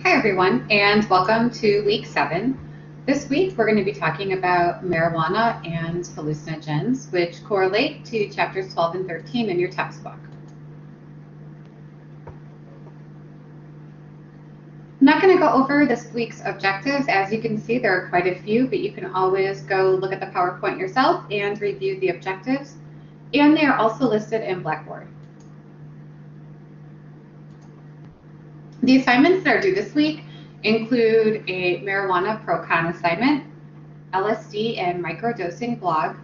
Hi everyone, and welcome to week 7. This week we're going to be talking about marijuana and hallucinogens, which correlate to chapters 12 and 13 in your textbook. I'm not going to go over this week's objectives. As you can see, there are quite a few, but you can always go look at the PowerPoint yourself and review the objectives, and they are also listed in Blackboard. The assignments that are due this week include a marijuana pro-con assignment, LSD and microdosing blog,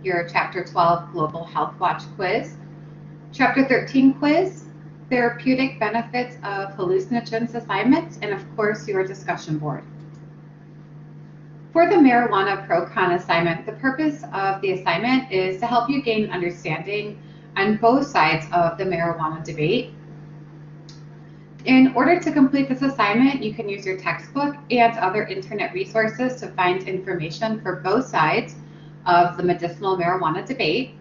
your Chapter 12 Global Health Watch quiz, Chapter 13 quiz, therapeutic benefits of hallucinogens assignment, and of course your discussion board. For the marijuana pro-con assignment, the purpose of the assignment is to help you gain an understanding on both sides of the marijuana debate. In order to complete this assignment, you can use your textbook and other internet resources to find information for both sides of the medicinal marijuana debate.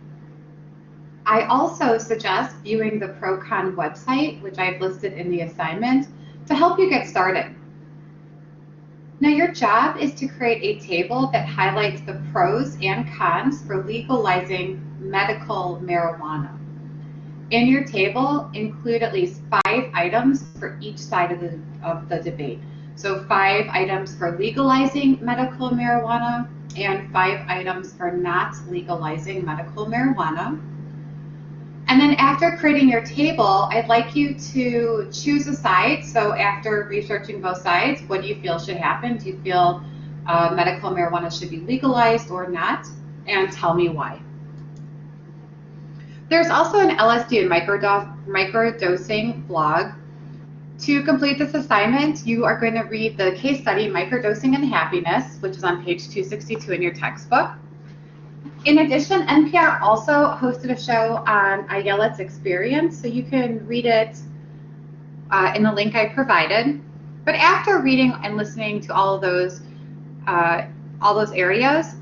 I also suggest viewing the pro-con website, which I've listed in the assignment, to help you get started. Now, your job is to create a table that highlights the pros and cons for legalizing medical marijuana. In your table, include at least 5 items for each side of the debate. So 5 items for legalizing medical marijuana and 5 items for not legalizing medical marijuana. And then after creating your table, I'd like you to choose a side. So after researching both sides, what do you feel should happen? Do you feel medical marijuana should be legalized or not? And tell me why. There's also an LSD and microdosing blog. To complete this assignment, you are going to read the case study, Microdosing and Happiness, which is on page 262 in your textbook. In addition, NPR also hosted a show on Ayelet's experience, so you can read it in the link I provided. But after reading and listening to all those areas,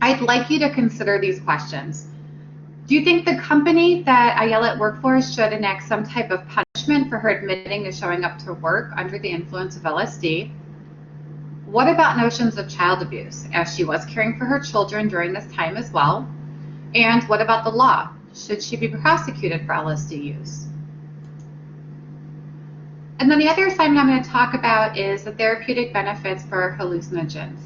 I'd like you to consider these questions. Do you think the company that Ayelet worked for should enact some type of punishment for her admitting to showing up to work under the influence of LSD? What about notions of child abuse, as she was caring for her children during this time as well? And what about the law? Should she be prosecuted for LSD use? And then the other assignment I'm going to talk about is the therapeutic benefits for hallucinogens.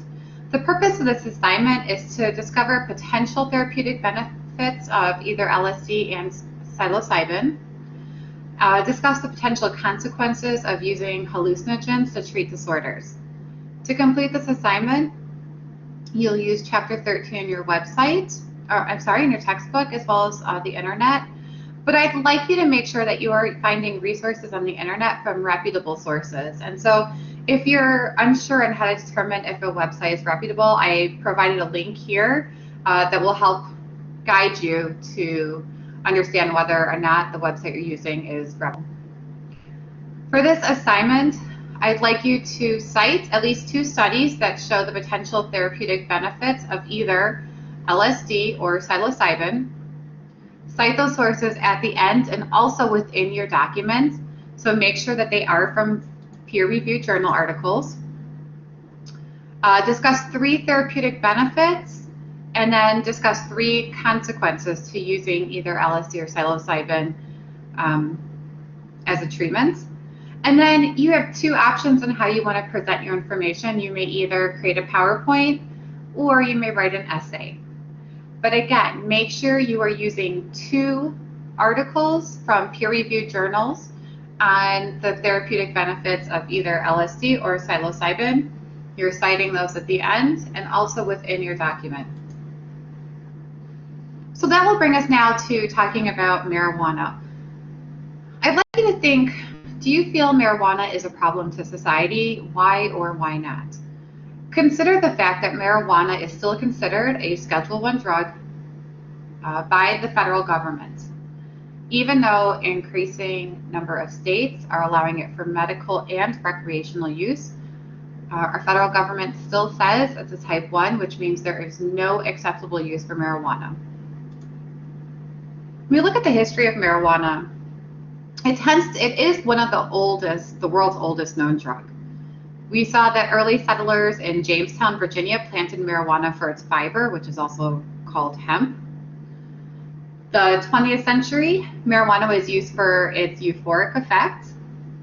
The purpose of this assignment is to discover potential therapeutic benefits of either LSD and psilocybin, discuss the potential consequences of using hallucinogens to treat disorders. To complete this assignment, you'll use Chapter 13 in your website, in your textbook, as well as the internet. But I'd like you to make sure that you are finding resources on the internet from reputable sources. And so if you're unsure on how to determine if a website is reputable, I provided a link here that will help guide you to understand whether or not the website you're using is reputable. For this assignment, I'd like you to cite at least 2 studies that show the potential therapeutic benefits of either LSD or psilocybin. Cite those sources at the end and also within your document, so make sure that they are from peer-reviewed journal articles. Discuss 3 therapeutic benefits, and then discuss 3 consequences to using either LSD or psilocybin as a treatment. And then you have 2 options on how you want to present your information. You may either create a PowerPoint or you may write an essay. But again, make sure you are using 2 articles from peer-reviewed journals on the therapeutic benefits of either LSD or psilocybin. You're citing those at the end and also within your document. So that will bring us now to talking about marijuana. I'd like you to think, do you feel marijuana is a problem to society? Why or why not? Consider the fact that marijuana is still considered a Schedule I drug by the federal government. Even though increasing number of states are allowing it for medical and recreational use, our federal government still says it's a type 1, which means there is no acceptable use for marijuana. When we look at the history of marijuana, It is one of the world's oldest known drug. We saw that early settlers in Jamestown, Virginia planted marijuana for its fiber, which is also called hemp. The 20th century, marijuana was used for its euphoric effect,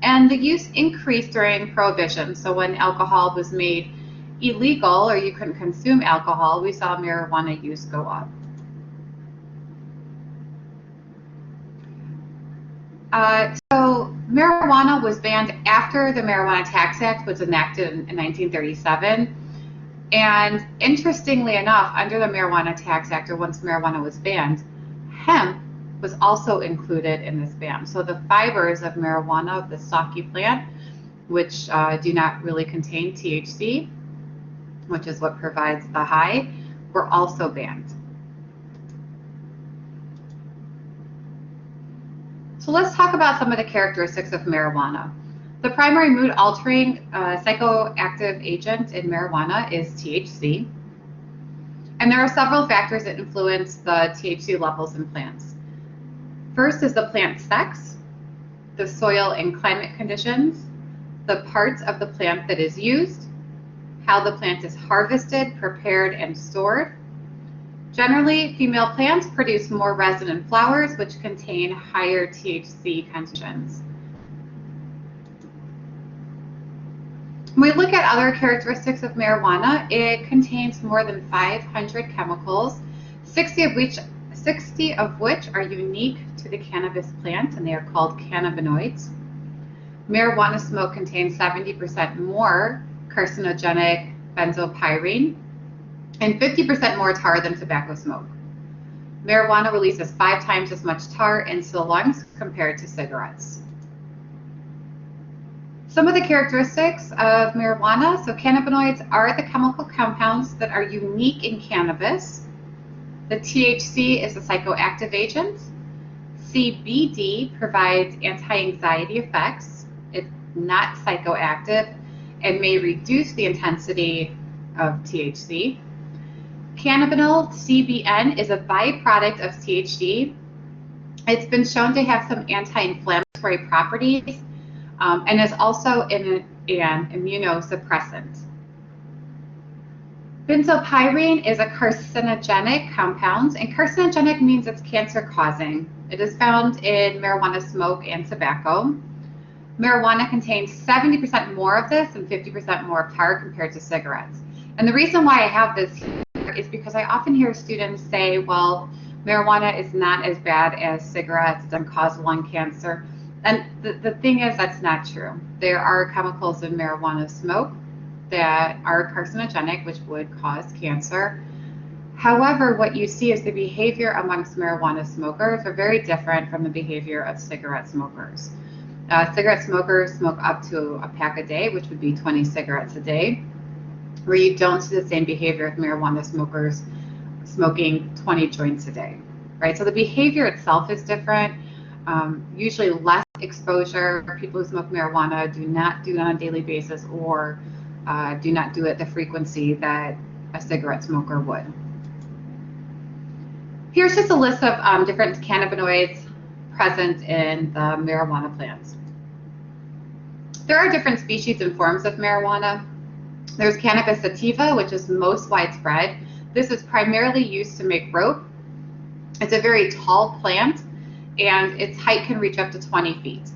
and the use increased during Prohibition. So when alcohol was made illegal or you couldn't consume alcohol, we saw marijuana use go up. So marijuana was banned after the Marijuana Tax Act was enacted in 1937. And interestingly enough, under the Marijuana Tax Act, or once marijuana was banned, hemp was also included in this ban. So the fibers of marijuana, of the stalky plant, which do not really contain THC, which is what provides the high, were also banned. So let's talk about some of the characteristics of marijuana. The primary mood-altering psychoactive agent in marijuana is THC. And there are several factors that influence the THC levels in plants. First is the plant sex, the soil and climate conditions, the parts of the plant that is used, how the plant is harvested, prepared, and stored. Generally, female plants produce more resin in flowers, which contain higher THC concentrations. When we look at other characteristics of marijuana, it contains more than 500 chemicals, 60 of which are unique to the cannabis plant, and they are called cannabinoids. Marijuana smoke contains 70% more carcinogenic benzopyrene and 50% more tar than tobacco smoke. Marijuana releases 5 times as much tar into the lungs compared to cigarettes. Some of the characteristics of marijuana, so cannabinoids are the chemical compounds that are unique in cannabis. The THC is a psychoactive agent. CBD provides anti-anxiety effects. It's not psychoactive and may reduce the intensity of THC. Cannabinol, CBN, is a byproduct of THC. It's been shown to have some anti-inflammatory properties and is also an immunosuppressant. Benzopyrene is a carcinogenic compound, and carcinogenic means it's cancer-causing. It is found in marijuana smoke and tobacco. Marijuana contains 70% more of this and 50% more of tar compared to cigarettes. And the reason why I have this here is because I often hear students say, well, marijuana is not as bad as cigarettes, it doesn't cause lung cancer. And the thing is, that's not true. There are chemicals in marijuana smoke that are carcinogenic, which would cause cancer. However, what you see is the behavior amongst marijuana smokers are very different from the behavior of cigarette smokers. Cigarette smokers smoke up to a pack a day, which would be 20 cigarettes a day, where you don't see the same behavior of marijuana smokers smoking 20 joints a day, right? So the behavior itself is different. Usually less exposure. People who smoke marijuana do not do it on a daily basis or do not do it the frequency that a cigarette smoker would. Here's just a list of different cannabinoids present in the marijuana plants. There are different species and forms of marijuana. There's cannabis sativa, which is most widespread. This is primarily used to make rope. It's a very tall plant, and its height can reach up to 20 feet.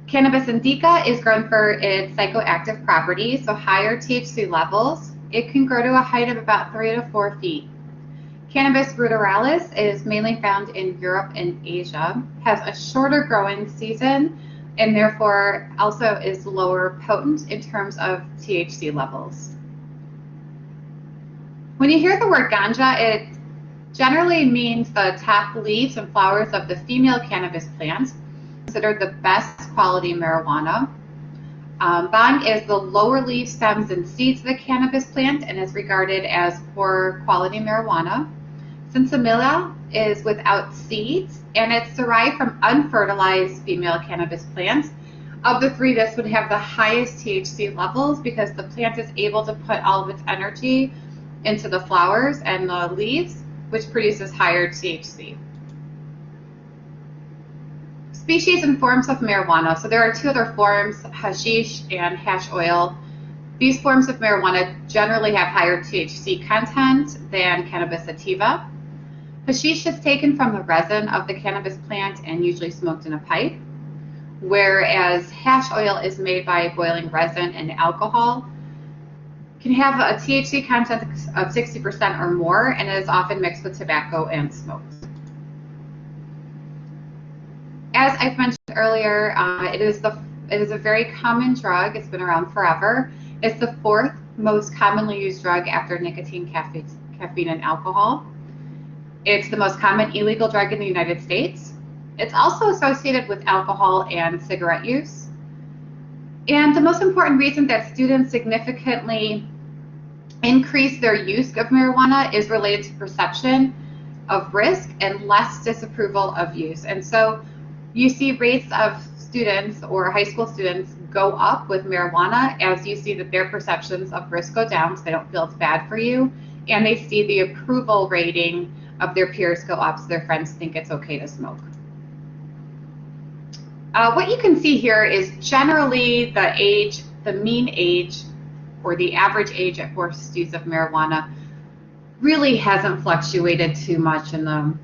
Cannabis indica is grown for its psychoactive properties, so higher THC levels. It can grow to a height of about 3 to 4 feet. Cannabis ruderalis is mainly found in Europe and Asia, has a shorter growing season, and therefore also is lower potent in terms of THC levels. When you hear the word ganja, it generally means the top leaves and flowers of the female cannabis plant, considered the best quality marijuana. Bhang is the lower leaf, stems, and seeds of the cannabis plant and is regarded as poor quality marijuana. Sinsemilla is without seeds, and it's derived from unfertilized female cannabis plants. Of the three, this would have the highest THC levels because the plant is able to put all of its energy into the flowers and the leaves, which produces higher THC. Species and forms of marijuana. So there are two other forms, hashish and hash oil. These forms of marijuana generally have higher THC content than cannabis sativa. Hashish is taken from the resin of the cannabis plant and usually smoked in a pipe, whereas hash oil is made by boiling resin and alcohol. Can have a THC content of 60% or more, and it is often mixed with tobacco and smoked. As I've mentioned earlier, it is a very common drug. It's been around forever. It's the fourth most commonly used drug after nicotine, caffeine, and alcohol. It's the most common illegal drug in the United States. It's also associated with alcohol and cigarette use. And the most important reason that students significantly increase their use of marijuana is related to perception of risk and less disapproval of use. And so you see rates of students or high school students go up with marijuana as you see that their perceptions of risk go down because they don't feel it's bad for you, and they see the approval rating of their peers go up so their friends think it's okay to smoke. What you can see here is generally the mean age or the average age at first use of marijuana really hasn't fluctuated too much in the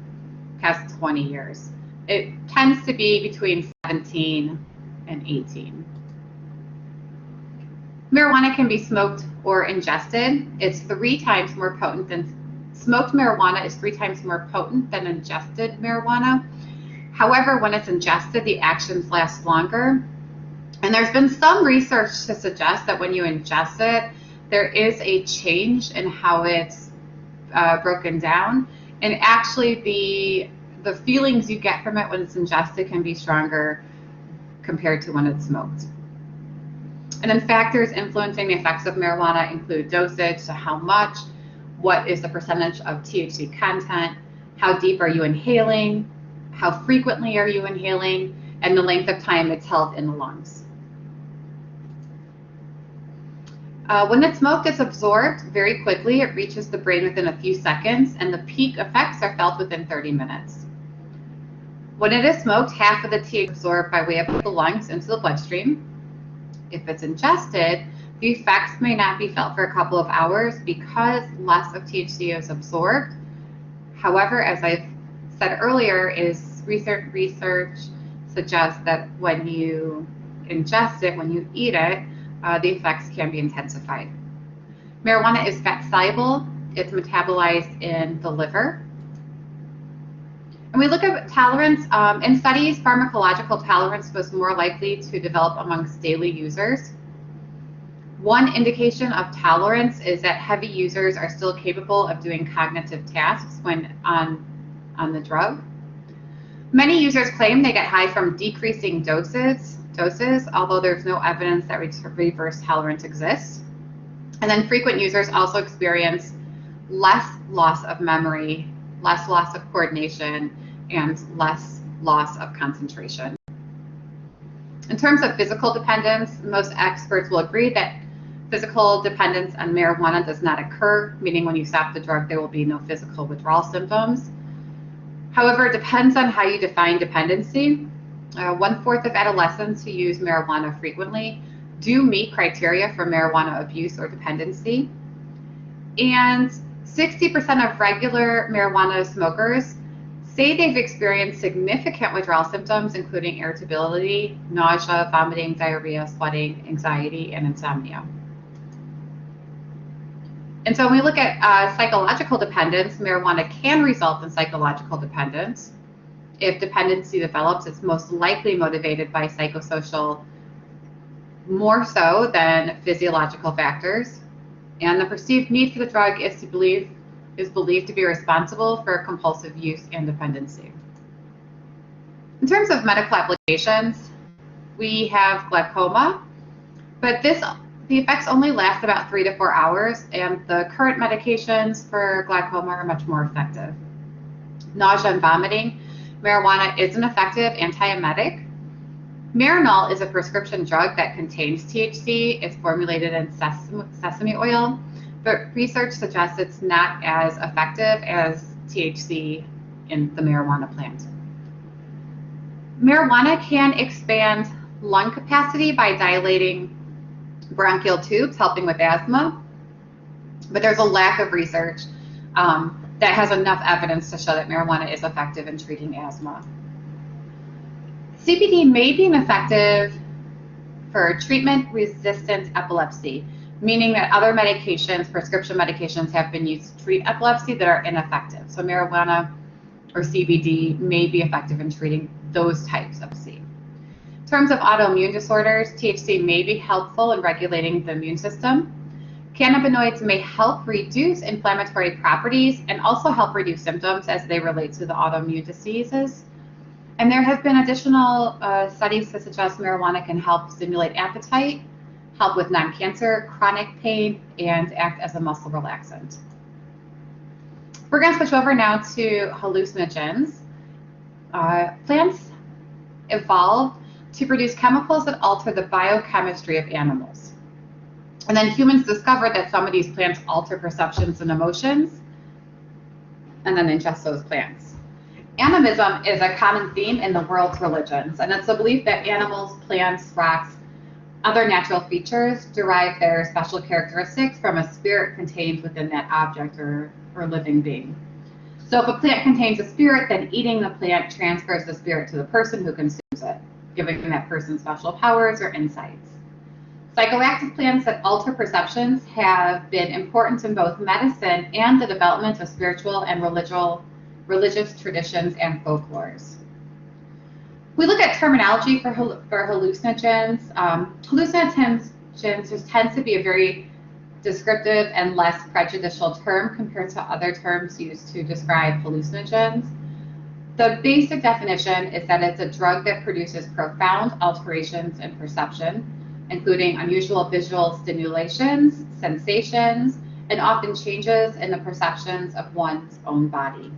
past 20 years. It tends to be between 17 and 18. Marijuana can be smoked or ingested. It's 3 times more potent than smoked marijuana is 3 times more potent than ingested marijuana. However, when it's ingested, the actions last longer. And there's been some research to suggest that when you ingest it, there is a change in how it's broken down. And actually, the feelings you get from it when it's ingested can be stronger compared to when it's smoked. And then factors influencing the effects of marijuana include dosage, so how much, what is the percentage of THC content, how deep are you inhaling, how frequently are you inhaling, and the length of time it's held in the lungs. When it's smoked, it's absorbed very quickly. It reaches the brain within a few seconds, and the peak effects are felt within 30 minutes. When it is smoked, half of the THC is absorbed by way of the lungs into the bloodstream. If it's ingested, the effects may not be felt for a couple of hours because less of THC is absorbed. However, as I've said earlier, research suggests that when you ingest it, when you eat it, the effects can be intensified. Marijuana is fat soluble. It's metabolized in the liver. And we look at tolerance. In studies, pharmacological tolerance was more likely to develop amongst daily users. One indication of tolerance is that heavy users are still capable of doing cognitive tasks when on the drug. Many users claim they get high from decreasing doses, although there's no evidence that reverse tolerance exists. And then frequent users also experience less loss of memory, less loss of coordination, and less loss of concentration. In terms of physical dependence, most experts will agree that physical dependence on marijuana does not occur, meaning when you stop the drug, there will be no physical withdrawal symptoms. However, it depends on how you define dependency. 1/4 of adolescents who use marijuana frequently do meet criteria for marijuana abuse or dependency. And 60% of regular marijuana smokers say they've experienced significant withdrawal symptoms, including irritability, nausea, vomiting, diarrhea, sweating, anxiety, and insomnia. And so when we look at psychological dependence, marijuana can result in psychological dependence. If dependency develops, it's most likely motivated by psychosocial more so than physiological factors. And the perceived need for the drug is believed to be responsible for compulsive use and dependency. In terms of medical applications, we have glaucoma, but the effects only last about 3 to 4 hours, and the current medications for glaucoma are much more effective. Nausea and vomiting. Marijuana is an effective antiemetic. Marinol is a prescription drug that contains THC. It's formulated in sesame oil, but research suggests it's not as effective as THC in the marijuana plant. Marijuana can expand lung capacity by dilating bronchial tubes, helping with asthma, but there's a lack of research that has enough evidence to show that marijuana is effective in treating asthma. CBD may be effective for treatment-resistant epilepsy, meaning that other medications, prescription medications, have been used to treat epilepsy that are ineffective. So marijuana or CBD may be effective in treating those types of C. In terms of autoimmune disorders, THC may be helpful in regulating the immune system. Cannabinoids may help reduce inflammatory properties and also help reduce symptoms as they relate to the autoimmune diseases. And there have been additional studies to suggest marijuana can help stimulate appetite, help with non-cancer, chronic pain, and act as a muscle relaxant. We're going to switch over now to hallucinogens. Plants evolved to produce chemicals that alter the biochemistry of animals. And then humans discovered that some of these plants alter perceptions and emotions, and then ingest those plants. Animism is a common theme in the world's religions, and it's the belief that animals, plants, rocks, other natural features derive their special characteristics from a spirit contained within that object or living being. So if a plant contains a spirit, then eating the plant transfers the spirit to the person who consumes it, giving that person special powers or insights. Psychoactive plants that alter perceptions have been important in both medicine and the development of spiritual and religious traditions and folklores. We look at terminology for hallucinogens. Hallucinogens just tends to be a very descriptive and less prejudicial term compared to other terms used to describe hallucinogens. The basic definition is that it's a drug that produces profound alterations in perception, including unusual visual stimulations, sensations, and often changes in the perceptions of one's own body.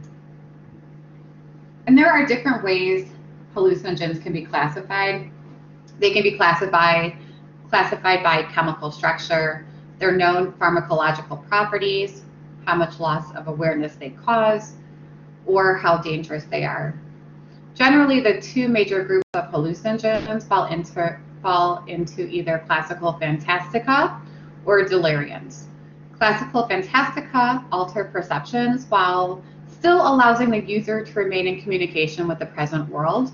And there are different ways hallucinogens can be classified. They can be classified by chemical structure, their known pharmacological properties, how much loss of awareness they cause, or how dangerous they are. Generally, the two major groups of hallucinogens fall into either classical fantastica or deliriums. Classical fantastica alter perceptions while still allowing the user to remain in communication with the present world,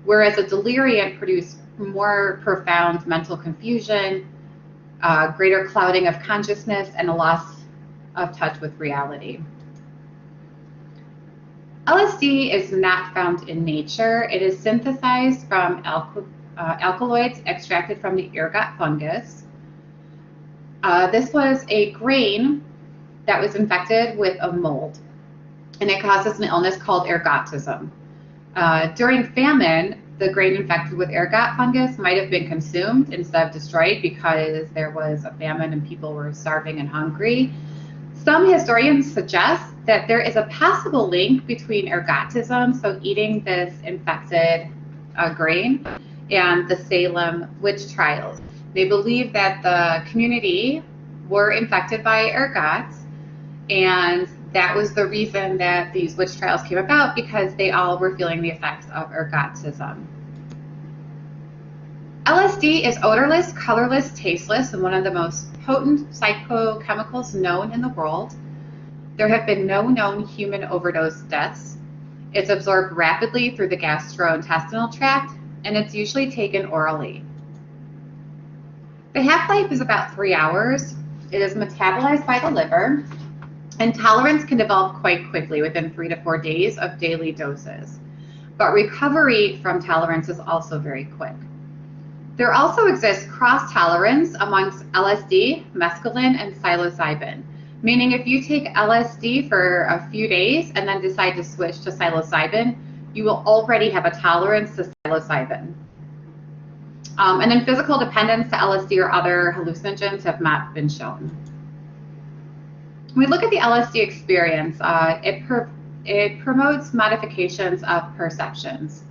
whereas a delirium produces more profound mental confusion, greater clouding of consciousness, and a loss of touch with reality. LSD is not found in nature. It is synthesized from alkaloids extracted from the ergot fungus. This was a grain that was infected with a mold, and it causes an illness called ergotism. During famine, the grain infected with ergot fungus might have been consumed instead of destroyed because there was a famine and people were starving and hungry. Some historians suggest that there is a possible link between ergotism, so eating this infected grain, and the Salem witch trials. They believe that the community were infected by ergots, and that was the reason that these witch trials came about, because they all were feeling the effects of ergotism. LSD is odorless, colorless, tasteless, and one of the most potent psychochemicals known in the world. There have been no known human overdose deaths. It's absorbed rapidly through the gastrointestinal tract, and it's usually taken orally. The half-life is about 3 hours. It is metabolized by the liver, and tolerance can develop quite quickly within 3 to 4 days of daily doses. But recovery from tolerance is also very quick. There also exists cross-tolerance amongst LSD, mescaline, and psilocybin, meaning if you take LSD for a few days and then decide to switch to psilocybin, you will already have a tolerance to psilocybin. And then physical dependence to LSD or other hallucinogens have not been shown. When we look at the LSD experience, it promotes modifications of perceptions,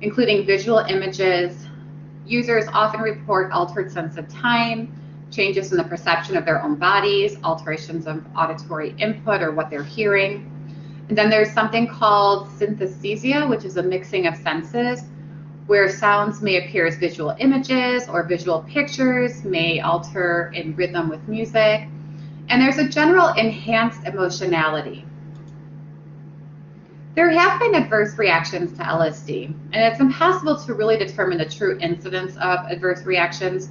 including visual images. Users often report altered sense of time, changes in the perception of their own bodies, alterations of auditory input or what they're hearing. And then there's something called synesthesia, which is a mixing of senses, where sounds may appear as visual images or visual pictures may alter in rhythm with music. And there's a general enhanced emotionality. There have been adverse reactions to LSD, and it's impossible to really determine the true incidence of adverse reactions,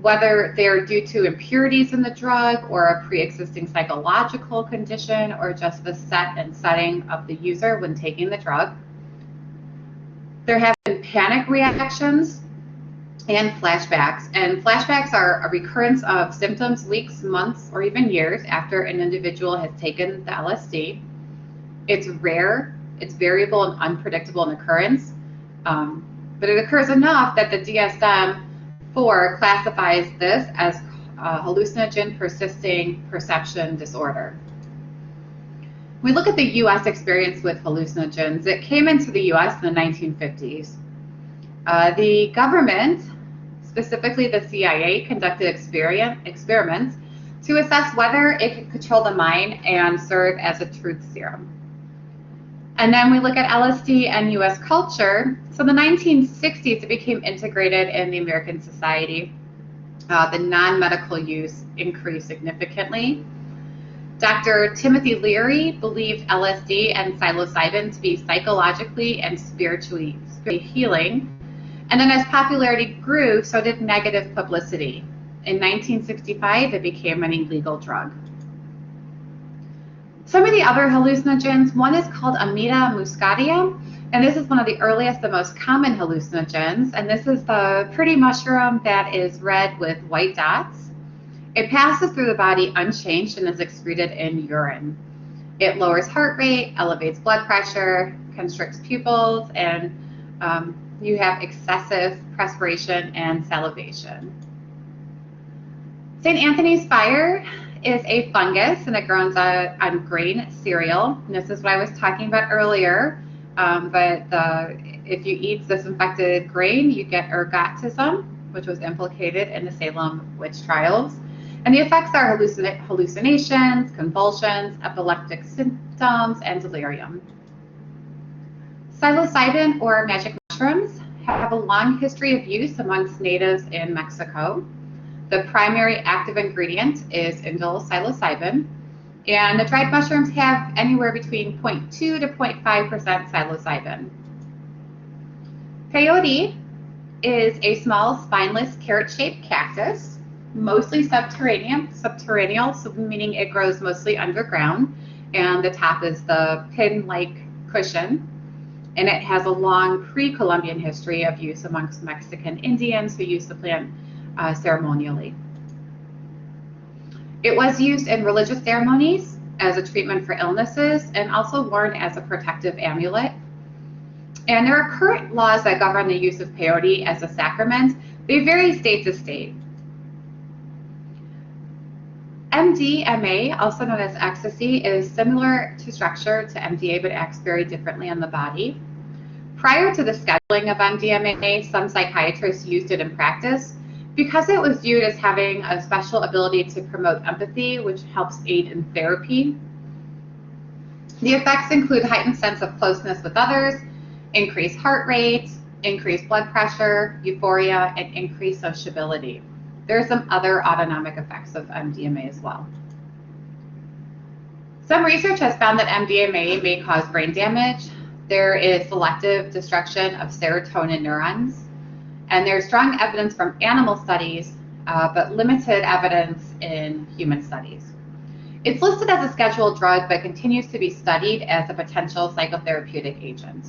whether they're due to impurities in the drug or a pre-existing psychological condition or just the set and setting of the user when taking the drug. There have been panic reactions and flashbacks are a recurrence of symptoms weeks, months, or even years after an individual has taken the LSD. It's rare, it's variable and unpredictable in occurrence, but it occurs enough that the DSM-4 classifies this as a hallucinogen persisting perception disorder. When we look at the U.S. experience with hallucinogens, it came into the U.S. in the 1950s. The government, specifically the CIA, conducted experiments to assess whether it could control the mind and serve as a truth serum. And then we look at LSD and U.S. culture. So in the 1960s, it became integrated in the American society. The non-medical use increased significantly. Dr. Timothy Leary believed LSD and psilocybin to be psychologically and spiritually healing. And then as popularity grew, so did negative publicity. In 1965, it became an illegal drug. Some of the other hallucinogens, one is called Amida muscaria, and this is one of the earliest and most common hallucinogens, and this is the pretty mushroom that is red with white dots. It passes through the body unchanged and is excreted in urine. It lowers heart rate, elevates blood pressure, constricts pupils, and you have excessive perspiration and salivation. St. Anthony's fire is a fungus, and it grows on grain cereal. And this is what I was talking about earlier. If you eat this infected grain, you get ergotism, which was implicated in the Salem witch trials. And the effects are hallucinations, convulsions, epileptic symptoms, and delirium. Psilocybin, or magic mushrooms, have a long history of use amongst natives in Mexico. The primary active ingredient is indole psilocybin, and the dried mushrooms have anywhere between 0.2 to 0.5% psilocybin. Peyote is a small spineless carrot-shaped cactus, mostly subterranean, so meaning it grows mostly underground, and the top is the pin-like cushion, and it has a long pre-Columbian history of use amongst Mexican Indians who used the plant ceremonially. It was used in religious ceremonies as a treatment for illnesses and also worn as a protective amulet. And there are current laws that govern the use of peyote as a sacrament. They vary state to state. MDMA, also known as ecstasy, is similar to structure to MDA, but acts very differently on the body. Prior to the scheduling of MDMA, some psychiatrists used it in practice because it was viewed as having a special ability to promote empathy, which helps aid in therapy. The effects include heightened sense of closeness with others, increased heart rate, increased blood pressure, euphoria, and increased sociability. There are some other autonomic effects of MDMA as well. Some research has found that MDMA may cause brain damage. There is selective destruction of serotonin neurons, and there's strong evidence from animal studies, but limited evidence in human studies. It's listed as a scheduled drug, but continues to be studied as a potential psychotherapeutic agent.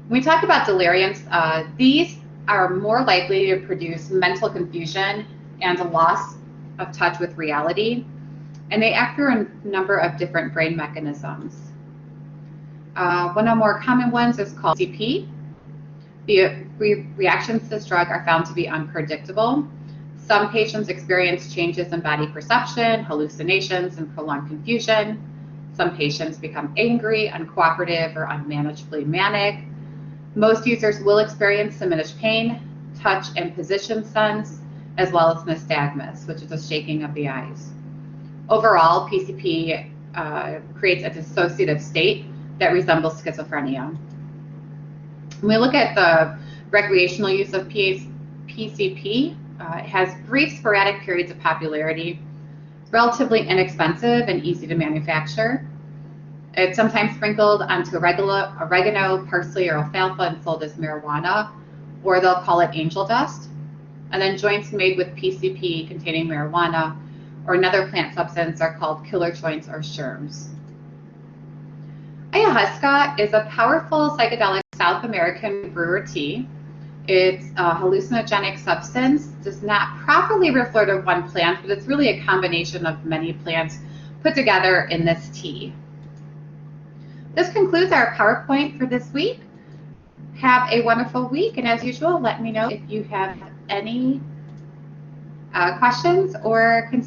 When we talk about deliriums, these are more likely to produce mental confusion and a loss of touch with reality, and they act through a number of different brain mechanisms. One of the more common ones is called PCP. The reactions to this drug are found to be unpredictable. Some patients experience changes in body perception, hallucinations, and prolonged confusion. Some patients become angry, uncooperative, or unmanageably manic. Most users will experience diminished pain, touch and position sense, as well as nystagmus, which is a shaking of the eyes. Overall, PCP creates a dissociative state that resembles schizophrenia. When we look at the recreational use of PCP, it has brief sporadic periods of popularity. It's relatively inexpensive and easy to manufacture. It's sometimes sprinkled onto oregano, parsley, or alfalfa and sold as marijuana, or they'll call it angel dust. And then joints made with PCP containing marijuana or another plant substance are called killer joints or sherms. Ayahuasca is a powerful psychedelic South American brewer tea. It's a hallucinogenic substance, does not properly refer to one plant, but it's really a combination of many plants put together in this tea. This concludes our PowerPoint for this week. Have a wonderful week, and as usual, let me know if you have any questions or concerns.